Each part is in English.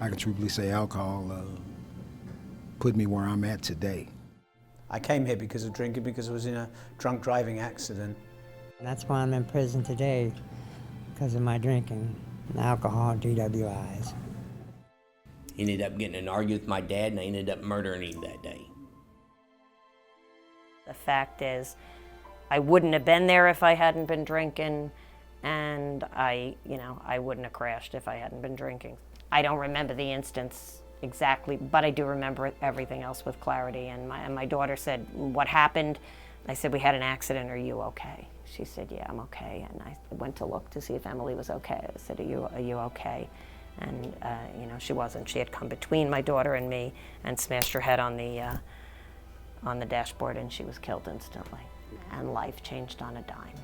I can truthfully say alcohol put me where I'm at today. I came here because of drinking, because I was in a drunk driving accident. And that's why I'm in prison today, because of my drinking and alcohol DWIs. He ended up getting in an argument with my dad, and I ended up murdering him that day. The fact is, I wouldn't have been there if I hadn't been drinking, and I wouldn't have crashed if I hadn't been drinking. I don't remember the instance exactly, but I do remember everything else with clarity. And my daughter said, "What happened?" I said, "We had an accident. Are you okay?" She said, "Yeah, I'm okay." And I went to look to see if Emily was okay. I said, Are you okay?" And she wasn't. She had come between my daughter and me and smashed her head on the dashboard, and she was killed instantly. And life changed on a dime.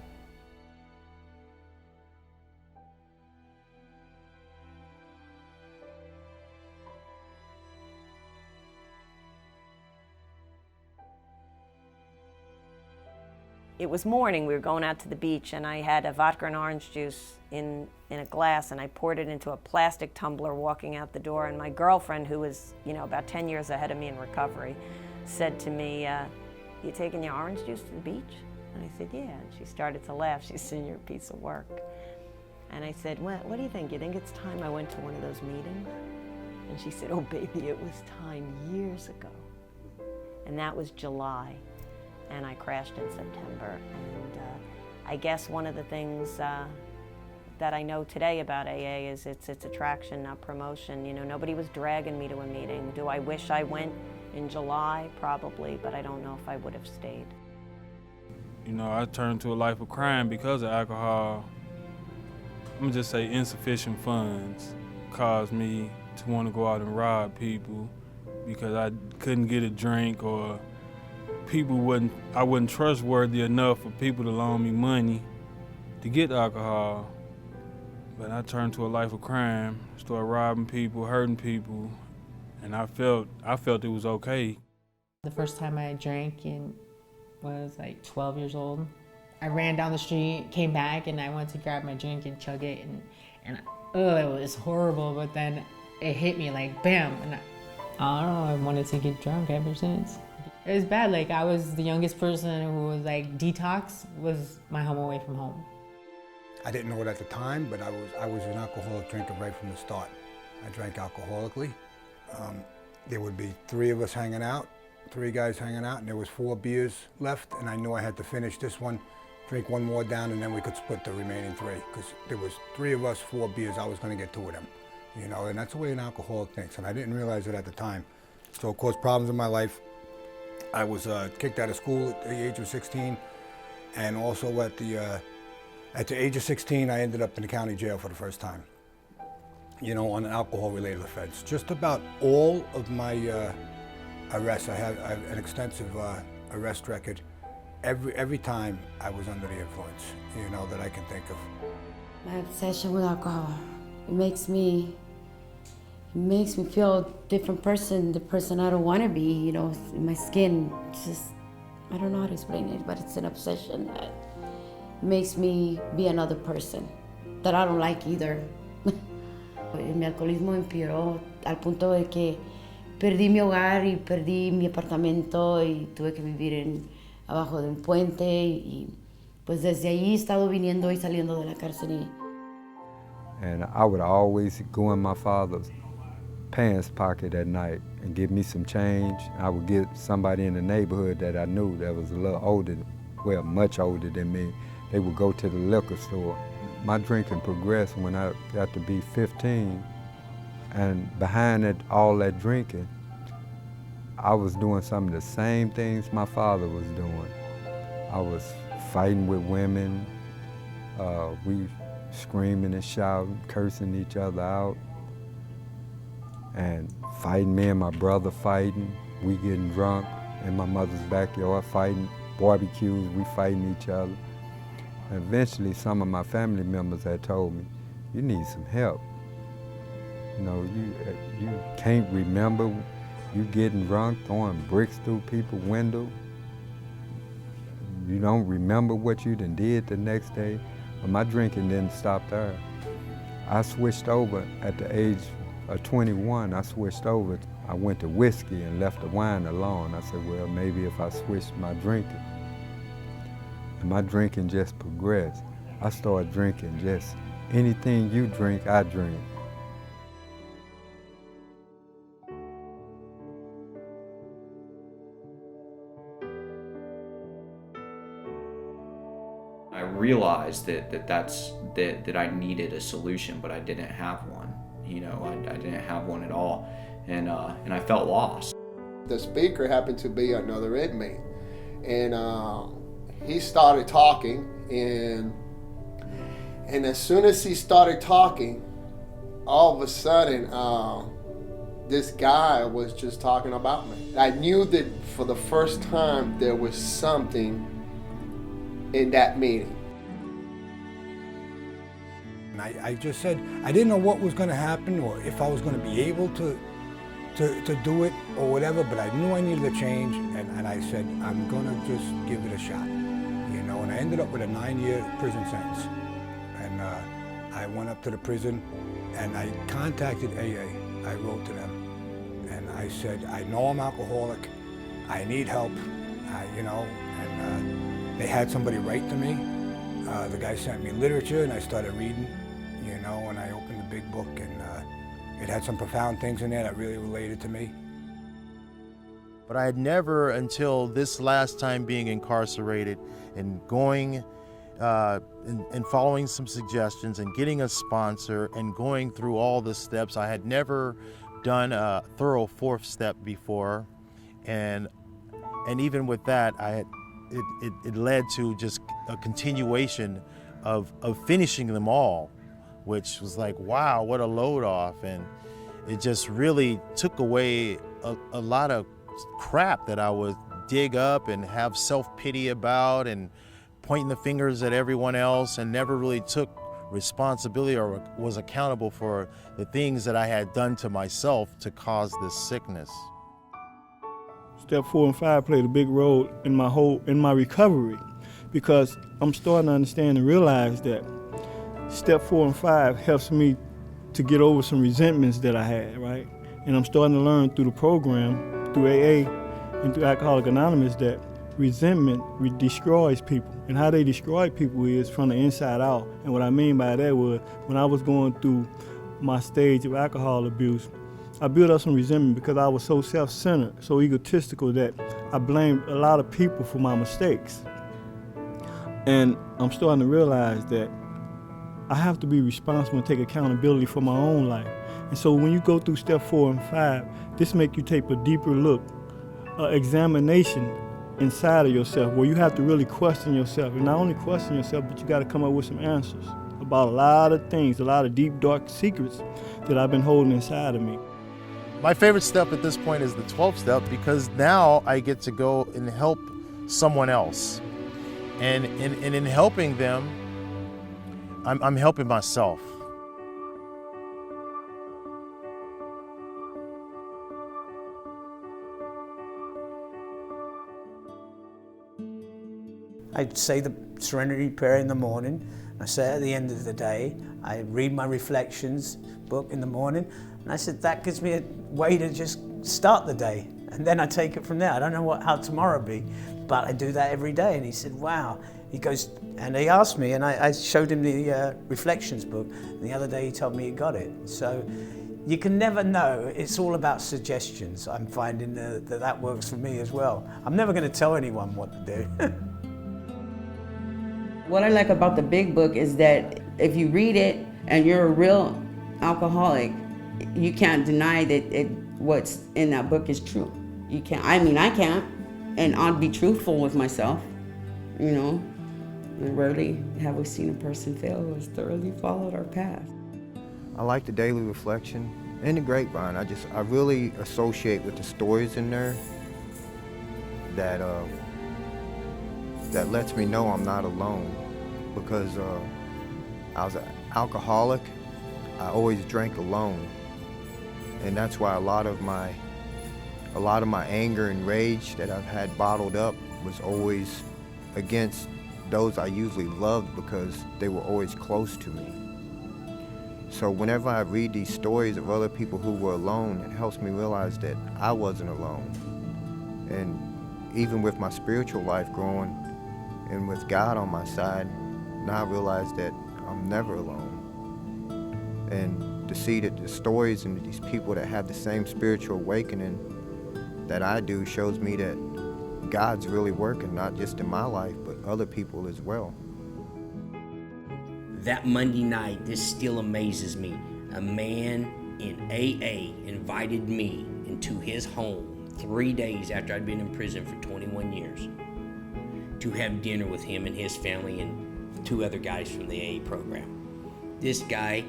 It was morning, we were going out to the beach, and I had a vodka and orange juice in a glass, and I poured it into a plastic tumbler walking out the door, and my girlfriend, who was about 10 years ahead of me in recovery, said to me, "You taking your orange juice to the beach?" And I said, "Yeah." And she started to laugh. She said, "You're a piece of work." And I said, "What do you think? You think it's time I went to one of those meetings?" And she said, "Oh baby, it was time years ago." And that was July. And I crashed in September. And I guess one of the things that I know today about AA is it's attraction, not promotion. Nobody was dragging me to a meeting. Do I wish I went in July? Probably, but I don't know if I would have stayed. I turned to a life of crime because of alcohol. I'm gonna just say insufficient funds caused me to want to go out and rob people because I couldn't get a drink, or I wasn't trustworthy enough for people to loan me money to get alcohol. But I turned to a life of crime, started robbing people, hurting people, and I felt it was okay. The first time I drank was like 12 years old. I ran down the street, came back, and I went to grab my drink and chug it, and it was horrible, but then it hit me like bam, and I don't know, I wanted to get drunk ever since. It was bad. Like, I was the youngest person who was like, detox was my home away from home. I didn't know it at the time, but I was an alcoholic drinker right from the start. I drank alcoholically. There would be three guys hanging out, and there was 4 beers left, and I knew I had to finish this one, drink one more down, and then we could split the remaining 3, because there was 3 of us, 4 beers, I was going to get 2 of them. And that's the way an alcoholic thinks, and I didn't realize it at the time. So it caused problems in my life. I was kicked out of school at the age of 16, and also at the age of 16, I ended up in the county jail for the first time, on an alcohol-related offense. Just about all of my arrests, I have an extensive arrest record. Every time I was under the influence, that I can think of. My obsession with alcohol, it makes me feel a different person, the person I don't want to be, my skin, just, I don't know how to explain it, but it's an obsession that makes me be another person that I don't like either. Mi alcoholismo empeoró al punto de que perdí mi hogar y perdí mi apartamento y tuve que vivir abajo de un puente y pues desde ahí he estado viniendo y saliendo de la cárcel. And I would always go in my father's pants pocket at night and give me some change. I would get somebody in the neighborhood that I knew that was a little older, well, much older than me. They would go to the liquor store. My drinking progressed when I got to be 15, and behind it, all that drinking, I was doing some of the same things my father was doing. I was fighting with women, we screaming and shouting, cursing each other out, and fighting, me and my brother fighting, we getting drunk in my mother's backyard fighting, barbecues, we fighting each other. And eventually some of my family members had told me, "You need some help. You can't remember you getting drunk, throwing bricks through people's windows. You don't remember what you done did the next day." But my drinking didn't stop there. I switched over at the age of 21, I switched over. I went to whiskey and left the wine alone. I said, well, maybe if I switched my drinking. And my drinking just progressed. I started drinking just anything you drink, I drink. I realized that I needed a solution, but I didn't have one. You know, I didn't have one at all, and I felt lost. The speaker happened to be another inmate, and he started talking, and as soon as he started talking, all of a sudden, this guy was just talking about me. I knew that for the first time there was something in that meeting. And I just said, I didn't know what was going to happen or if I was going to be able to do it or whatever, but I knew I needed a change, and I said, I'm going to just give it a shot, you know, and I ended up with a 9-year prison sentence. And I went up to the prison and I contacted AA. I wrote to them and I said, I know I'm alcoholic, I need help, you know, and they had somebody write to me. The guy sent me literature and I started reading, you know, and I opened the big book, and it had some profound things in there that really related to me. But I had never, until this last time being incarcerated and going and following some suggestions and getting a sponsor and going through all the steps, I had never done a thorough 4th step before. And even with that, it led to just a continuation of finishing them all, which was like, wow, what a load off. And it just really took away a lot of crap that I would dig up and have self-pity about and pointing the fingers at everyone else, and never really took responsibility or was accountable for the things that I had done to myself to cause this sickness. Step 4 and 5 played a big role in my recovery, because I'm starting to understand and realize that step 4 and 5 helps me to get over some resentments that I had, right? And I'm starting to learn through the program, through AA and through Alcoholics Anonymous, that resentment destroys people. And how they destroy people is from the inside out. And what I mean by that was, when I was going through my stage of alcohol abuse, I built up some resentment because I was so self-centered, so egotistical, that I blamed a lot of people for my mistakes. And I'm starting to realize that I have to be responsible and take accountability for my own life. And so when you go through step 4 and 5, this makes you take a deeper look, examination inside of yourself, where you have to really question yourself. And not only question yourself, but you got to come up with some answers about a lot of things, a lot of deep, dark secrets that I've been holding inside of me. My favorite step at this point is the 12th step, because now I get to go and help someone else. And in helping them, I'm helping myself. I say the Serenity Prayer in the morning. I say it at the end of the day. I read my reflections book in the morning. And I said, that gives me a way to just start the day. And then I take it from there. I don't know how tomorrow will be, but I do that every day. And he said, wow. He goes, and he asked me, and I showed him the reflections book. And the other day he told me he got it. So you can never know. It's all about suggestions. I'm finding that works for me as well. I'm never going to tell anyone what to do. What I like about the big book is that if you read it and you're a real alcoholic, you can't deny that what's in that book is true. You can't. I mean, I can't, and I'll be truthful with myself, you know. And rarely have we seen a person fail who has thoroughly followed our path. I like the daily reflection and the grapevine. I really associate with the stories in there that lets me know I'm not alone, because I was an alcoholic. I always drank alone, and that's why a lot of my anger and rage that I've had bottled up was always against those I usually loved, because they were always close to me. So whenever I read these stories of other people who were alone, it helps me realize that I wasn't alone. And even with my spiritual life growing and with God on my side, now I realize that I'm never alone. And to see that the stories and these people that have the same spiritual awakening that I do shows me that God's really working, not just in my life, but other people as well. That Monday night, this still amazes me. A man in AA invited me into his home 3 days after I'd been in prison for 21 years to have dinner with him and his family and 2 other guys from the AA program. This guy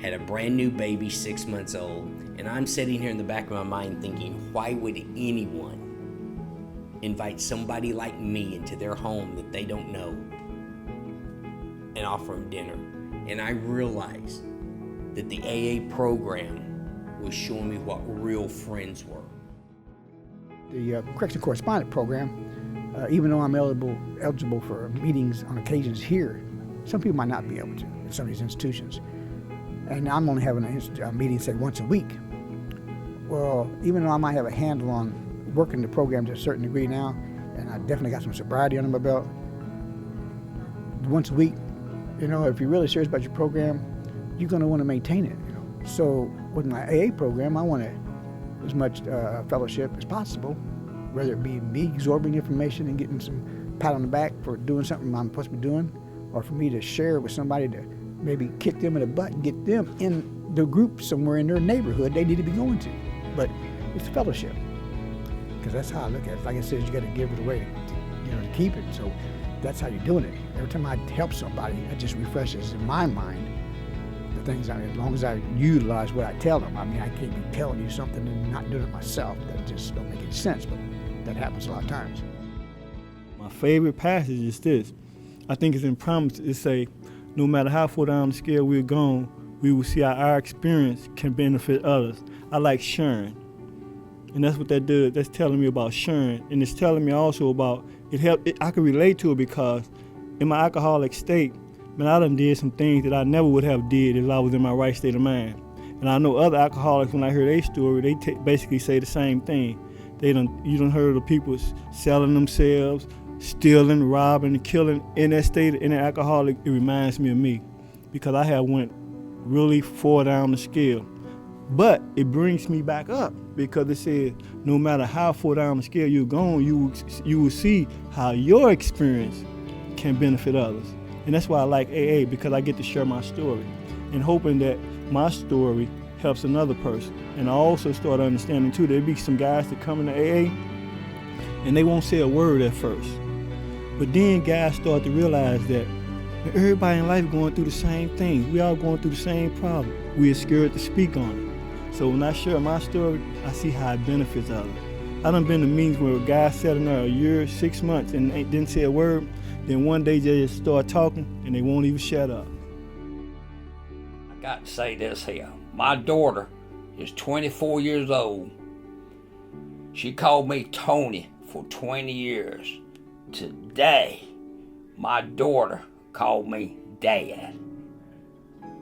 had a brand new baby, 6 months old, and I'm sitting here in the back of my mind thinking, why would anyone invite somebody like me into their home that they don't know and offer them dinner? And I realized that the AA program was showing me what real friends were. The correctional correspondent program, even though I'm eligible for meetings on occasions here, some people might not be able to in some of these institutions. And I'm only having a meeting, say, once a week. Well, even though I might have a handle on working the program to a certain degree now, and I definitely got some sobriety under my belt, once a week, you know, if you're really serious about your program, you're going to want to maintain it. You know? So with my AA program, I want as much fellowship as possible, whether it be me absorbing information and getting some pat on the back for doing something I'm supposed to be doing, or for me to share with somebody to maybe kick them in the butt and get them in the group somewhere in their neighborhood they need to be going to. But it's fellowship, because that's how I look at it. Like I said, you got to give it away to keep it. So that's how you're doing it. Every time I help somebody, it just refreshes in my mind the things. As long as I utilize what I tell them. I mean, I can't be telling you something and not doing it myself. That just don't make any sense, but that happens a lot of times. My favorite passage is this. I think it's in Promise. It say, no matter how far down the scale we're going, we will see how our experience can benefit others. I like sharing. And that's what that does. That's telling me about sharing. And it's telling me also about, I can relate to it because in my alcoholic state, man, I done did some things that I never would have did if I was in my right state of mind. And I know other alcoholics, when I hear their story, they basically say the same thing. You done heard of people selling themselves, stealing, robbing, killing in that state, in an alcoholic. It reminds me of me because I have went really far down the scale. But it brings me back up because it says no matter how far down the scale you're going, you will see how your experience can benefit others. And that's why I like AA, because I get to share my story and hoping that my story helps another person. And I also start understanding too, there'll be some guys that come into AA and they won't say a word at first. But then guys start to realize that everybody in life going through the same thing. We all going through the same problem. We're scared to speak on it. So when I share my story, I see how it benefits others. I done been to meetings where a guy sat in there a year, 6 months and didn't say a word. Then one day they just start talking and they won't even shut up. I got to say this here. My daughter is 24 years old. She called me Tony for 20 years. Today, my daughter called me Dad.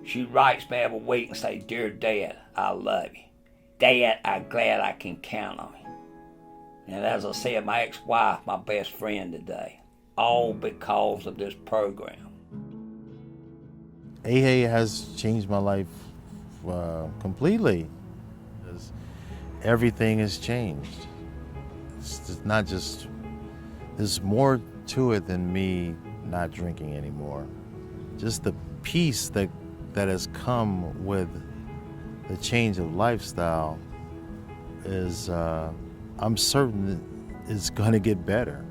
She writes me every week and says, "Dear Dad, I love you. Dad, I'm glad I can count on you." And as I said, my ex-wife, my best friend today, all because of this program. AA has changed my life completely. Everything has changed. It's not just, there's more to it than me not drinking anymore. Just the peace that has come with the change of lifestyle is, I'm certain it's going to get better.